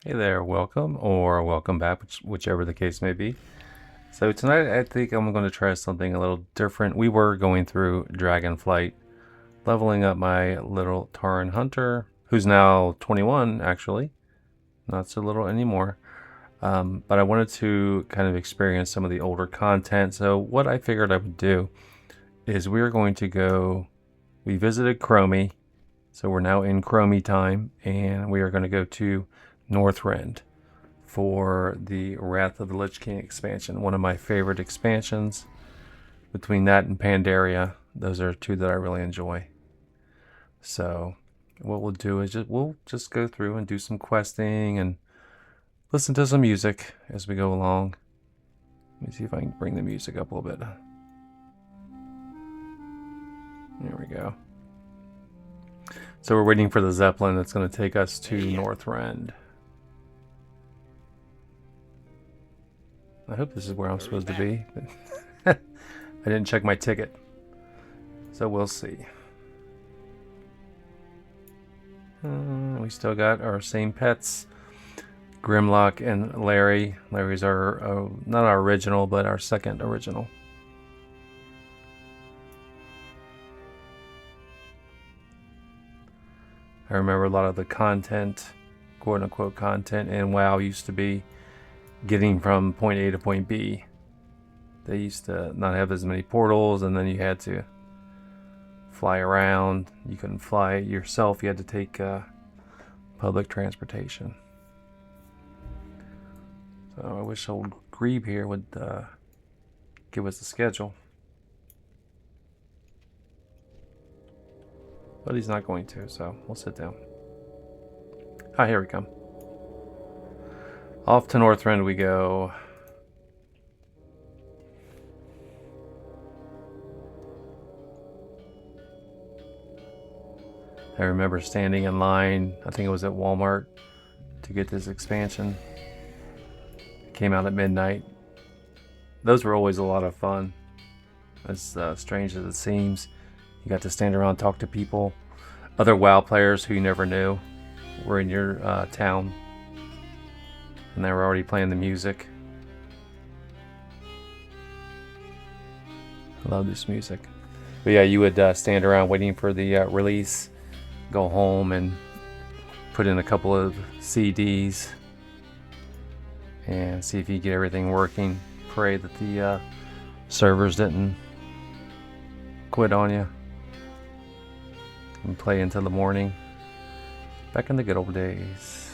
Hey there, welcome or welcome back, whichever the case may be. So tonight I think I'm going to try something a little different. We were going through Dragonflight, leveling up my little Tauren Hunter, who's now 21 actually, not so little anymore. But I wanted to kind of experience some of the older content. So what I figured I would do is we're going to go, we visited Chromie, so we're now in Chromie time, and we are going to go to Northrend for the Wrath of the Lich King expansion. One of my favorite expansions. Between that and Pandaria, those are two that I really enjoy. So what we'll do is we'll just go through and do some questing and listen to some music as we go along. Let me see if I can bring the music up a little bit. There we go. So we're waiting for the Zeppelin that's going to take us to Northrend. I hope this is where I'm supposed to be. I didn't check my ticket. So we'll see. We still got our same pets. Grimlock and Larry. Larry's our, not our original, but our second original. I remember a lot of the content, quote unquote content, in WoW used to be getting from point A to point B. They used to not have as many portals, and then you had to fly around. You couldn't fly yourself, you had to take public transportation. So I wish old Grebe here would give us a schedule. But he's not going to, so we'll sit down. Ah, here we come. Off to Northrend we go. I remember standing in line, I think it was at Walmart, to get this expansion. It came out at midnight. Those were always a lot of fun. As strange as it seems. You got to stand around and talk to people. Other WoW players who you never knew were in your town. And they were already playing the music. I love this music. But yeah, you would stand around waiting for the release, go home and put in a couple of CDs and see if you get everything working. Pray that the servers didn't quit on you. And play until the morning. Back in the good old days.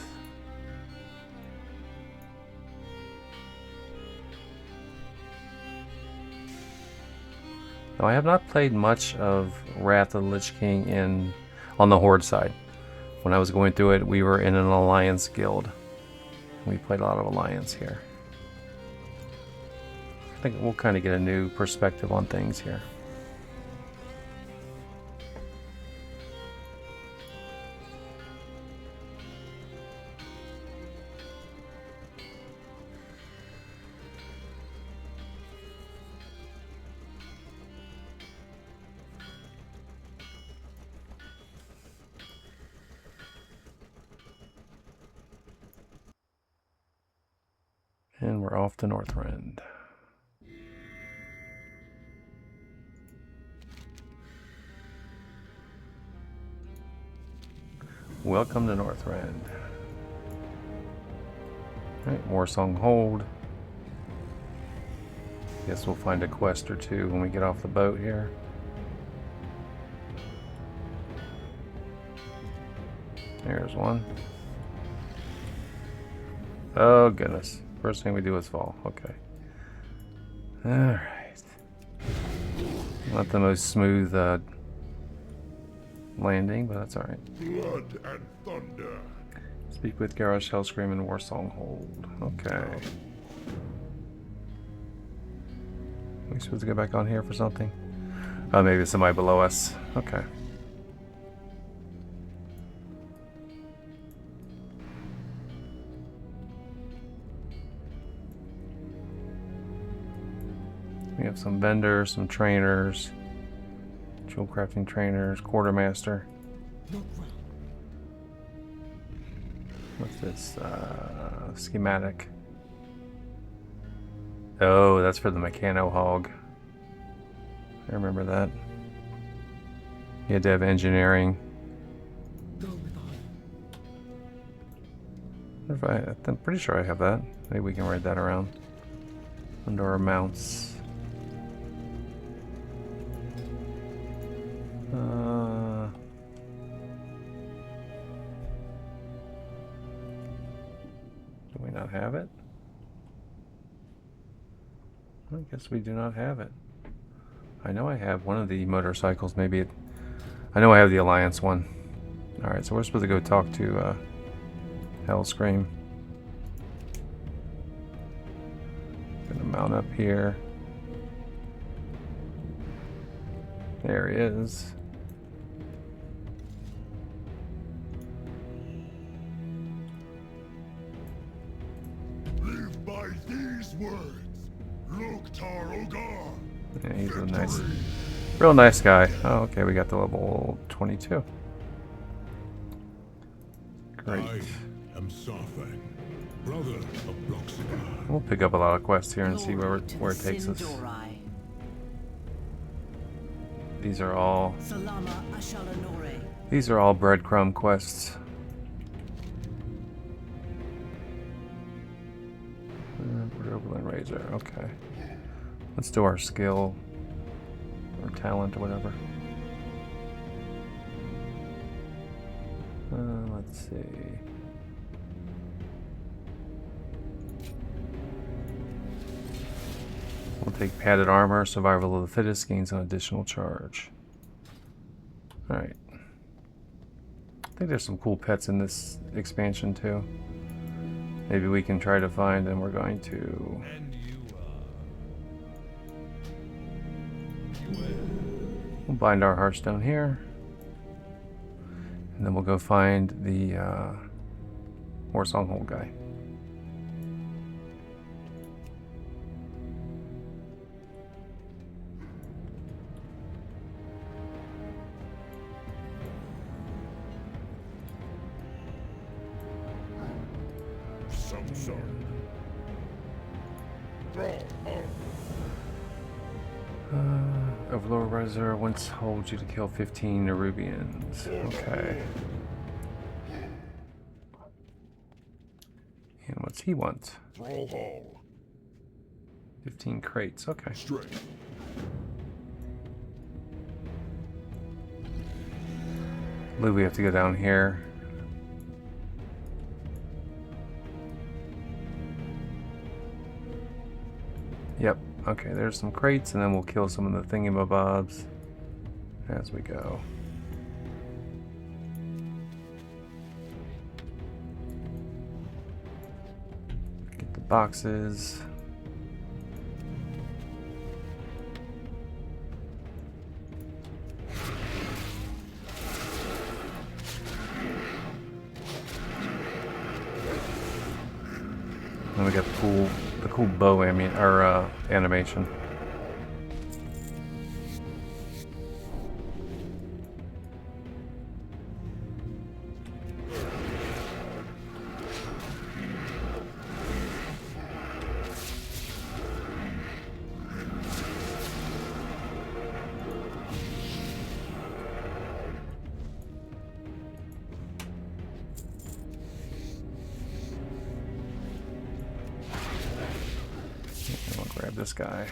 Now, I have not played much of Wrath of the Lich King on the Horde side. When I was going through it, we were in an Alliance guild. We played a lot of Alliance here. I think we'll kind of get a new perspective on things here. And we're off to Northrend. Welcome to Northrend. Alright, Warsong Hold. Guess we'll find a quest or two when we get off the boat here. There's one. Oh goodness. First thing we do is fall. Okay. Alright. Not the most smooth landing, but that's alright. Blood and thunder. Speak with Garrosh, Hellscream, and Warsong Hold. Okay. Are we supposed to go back on here for something? Oh, maybe it's somebody below us. Okay. We have some vendors, some trainers, jewel crafting trainers, quartermaster. What's this? Schematic. Oh, that's for the Mechano Hog. I remember that. You had to have engineering. I'm pretty sure I have that. Maybe we can ride that around. Under our mounts. Do we not have it? I guess we do not have it. I know I have one of the motorcycles. Maybe it... I know I have the Alliance one. Alright, so we're supposed to go talk to Hellscream. Gonna mount up here. There he is. Live by these words. Loktar Ogar. Yeah, he's a nice, real nice guy. Oh, okay, we got the level 22. Great. I am Sarfang, brother of Bloxigar. We'll pick up a lot of quests here and see where it takes us. These are all breadcrumb quests. Overland Razor. Okay. Let's do our skill or talent or whatever. Let's see. We'll take padded armor. Survival of the fittest gains an additional charge. Alright. I think there's some cool pets in this expansion too. Maybe we can try to find, and we're going to... We'll bind our Hearthstone here. And then we'll go find the Warsonghold guy. Some sort. Overlord Riser once holds you to kill 15 Nerubians. Okay. And what's he want? Thrall Hall. 15 crates. Okay. Straight. I believe we have to go down here. Yep. Okay, there's some crates, and then we'll kill some of the thingamabobs as we go. Get the boxes. And we got the cool bow animation. I'll grab this guy.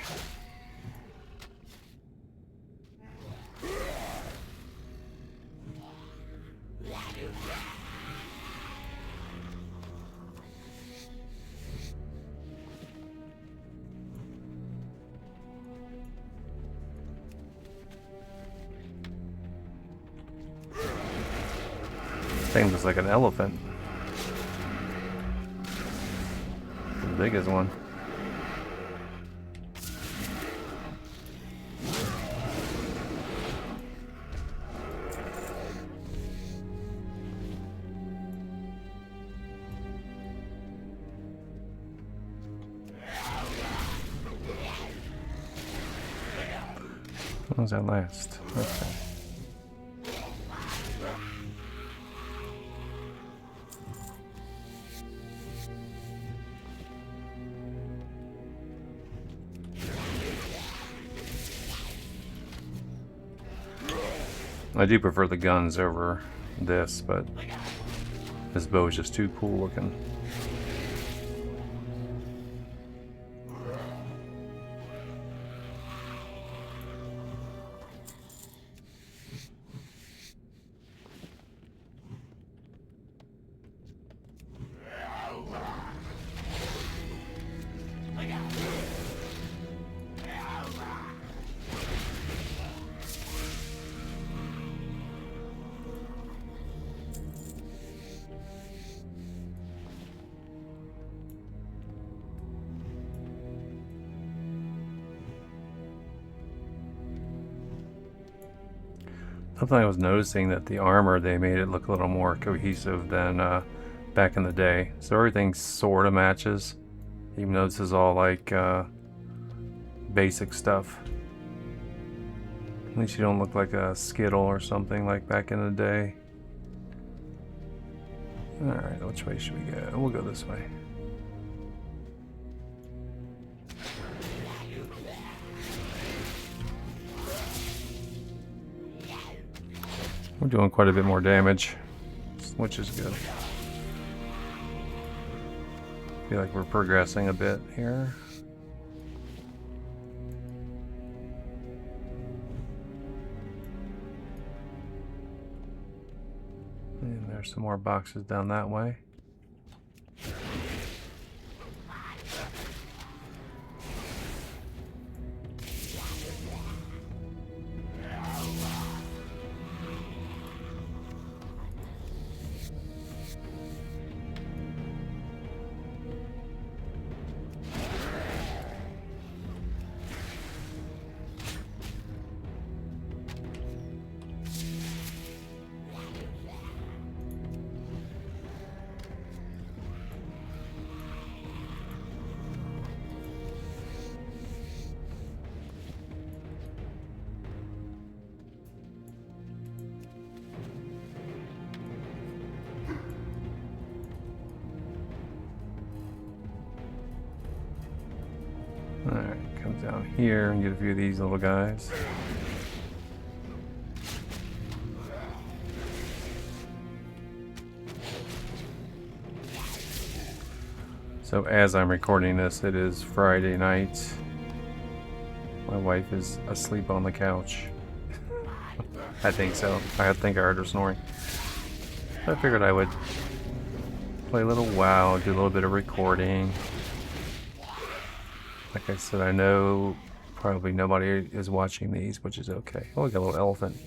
Thing looks like an elephant. The biggest one. How long does that last? Okay. I do prefer the guns over this, but this bow is just too cool looking. Something I was noticing that the armor, they made it look a little more cohesive than back in the day. So everything sort of matches, even though this is all like basic stuff. At least you don't look like a Skittle or something like back in the day. Alright, which way should we go? We'll go this way. We're doing quite a bit more damage, which is good. Feel like we're progressing a bit here. And there's some more boxes down that way. Alright, come down here and get a few of these little guys. So as I'm recording this, it is Friday night. My wife is asleep on the couch. I think so. I think I heard her snoring. I figured I would play a little WoW, do a little bit of recording. Like I said, I know probably nobody is watching these, which is okay. Oh, we got a little elephant.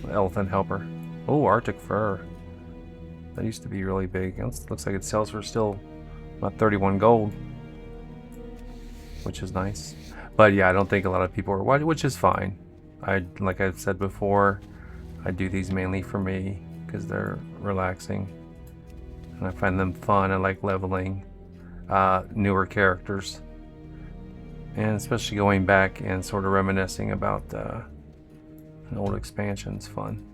Elephant helper. Oh, Arctic fur. That used to be really big. It looks like it sells for still about 31 gold. Which is nice. But yeah, I don't think a lot of people are watching, which is fine. Like I've said before, I do these mainly for me because they're relaxing. And I find them fun. I like leveling newer characters, and especially going back and sort of reminiscing about an old expansion's fun.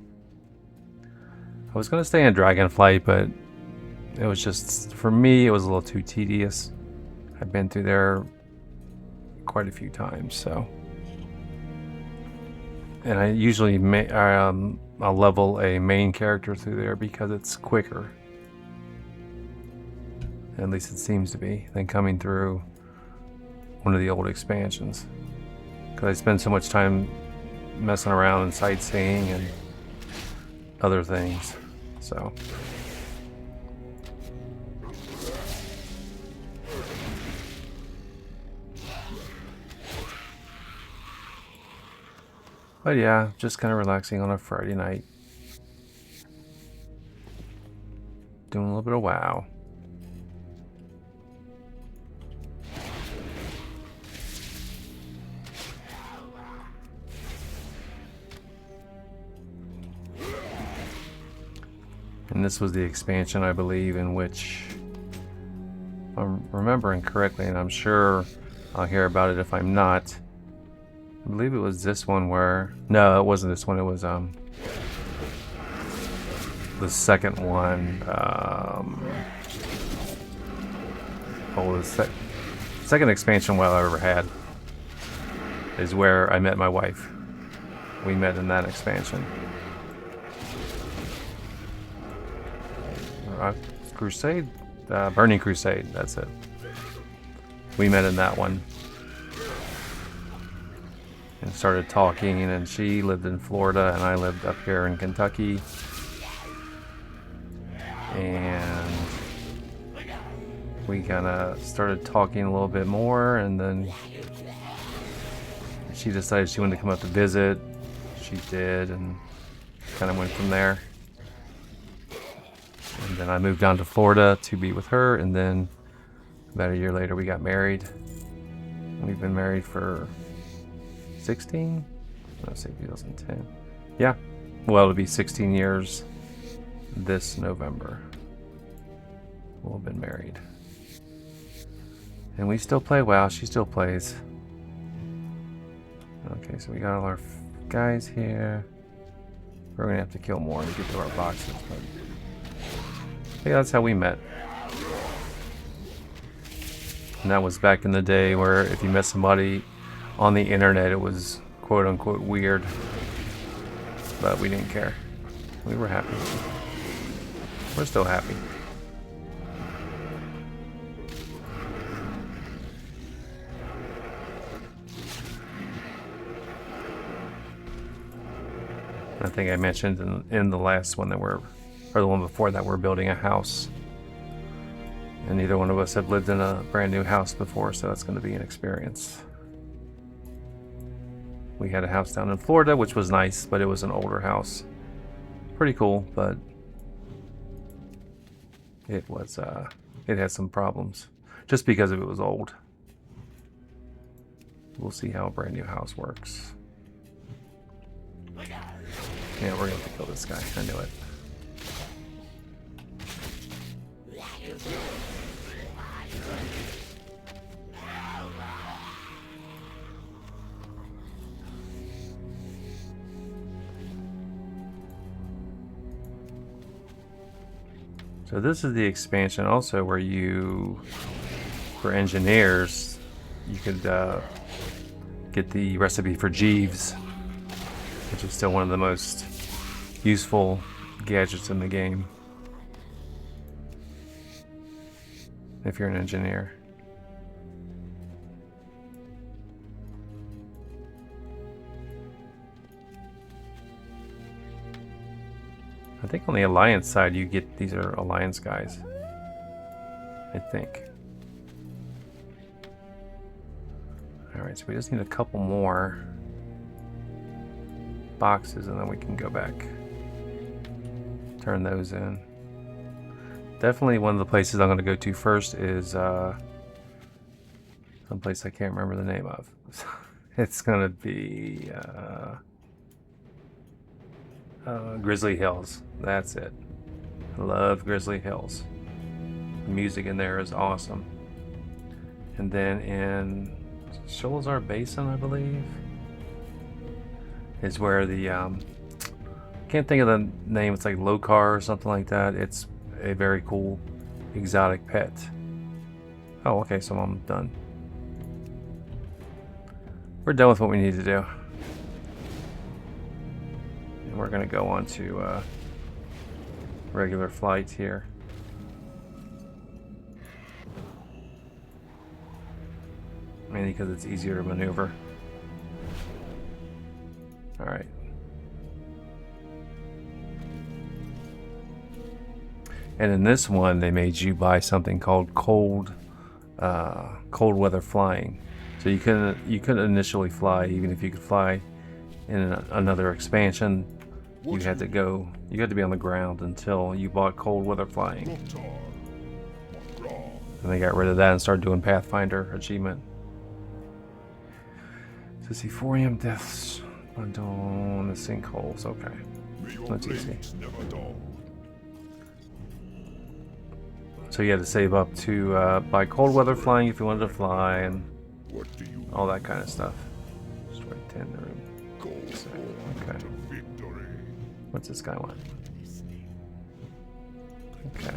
I was going to stay in Dragonflight, but it was just, for me, it was a little too tedious. I've been through there quite a few times, so. And I usually I'll level a main character through there because it's quicker. At least it seems to be, than coming through one of the old expansions. Because I spend so much time messing around and sightseeing and other things. So. But yeah, just kind of relaxing on a Friday night. Doing a little bit of WoW. And this was the expansion, I believe, in which, if I'm remembering correctly, and I'm sure I'll hear about it if I'm not, I believe it was this one where, no, it wasn't this one, it was the second one, the second expansion WoW I ever had is where I met my wife. We met in that expansion. Crusade? Burning Crusade, that's it. We met in that one. And started talking, and she lived in Florida, and I lived up here in Kentucky. And we kind of started talking a little bit more, and then she decided she wanted to come up to visit. She did, and kind of went from there. And then I moved down to Florida to be with her, and then about a year later we got married. We've been married for 16? Let's say 2010. Yeah. Well, it'll be 16 years this November. We'll have been married. And we still play WoW. She still plays. Okay, so we got all our guys here. We're going to have to kill more to get to our boxes. But yeah, that's how we met. And that was back in the day where if you met somebody on the internet, it was quote unquote weird. But we didn't care. We were happy. We're still happy. I think I mentioned in the last one that or the one before that, we're building a house. And neither one of us have lived in a brand new house before, so that's going to be an experience. We had a house down in Florida, which was nice, but it was an older house. Pretty cool, but it had some problems just because it was old. We'll see how a brand new house works. Yeah, we're gonna have to kill this guy. I knew it. So this is the expansion also where for engineers, you could get the recipe for Jeeves, which is still one of the most useful gadgets in the game if you're an engineer. I think on the Alliance side you get, these are Alliance guys, I think. Alright, so we just need a couple more boxes and then we can go back, turn those in. Definitely one of the places I'm going to go to first is someplace I can't remember the name of. It's going to be Grizzly Hills. That's it. I love Grizzly Hills. The music in there is awesome. And then in Sholazar Basin, I believe, is where the can't think of the name. It's like Lokar or something like that. It's a very cool exotic pet. Oh, okay, so I'm done. We're done with what we need to do. And we're gonna go on to regular flight here. Mainly because it's easier to maneuver. Alright. And in this one, they made you buy something called cold weather flying. So you couldn't initially fly, even if you could fly in another expansion. You had to be on the ground until you bought cold weather flying. And they got rid of that and started doing Pathfinder achievement. So see, 4 AM deaths on the sinkholes. Okay, that's easy. So you had to save up to buy cold weather flying if you wanted to fly, and all that kind of stuff. Destroy 10 room. Okay. What's this guy want? Okay.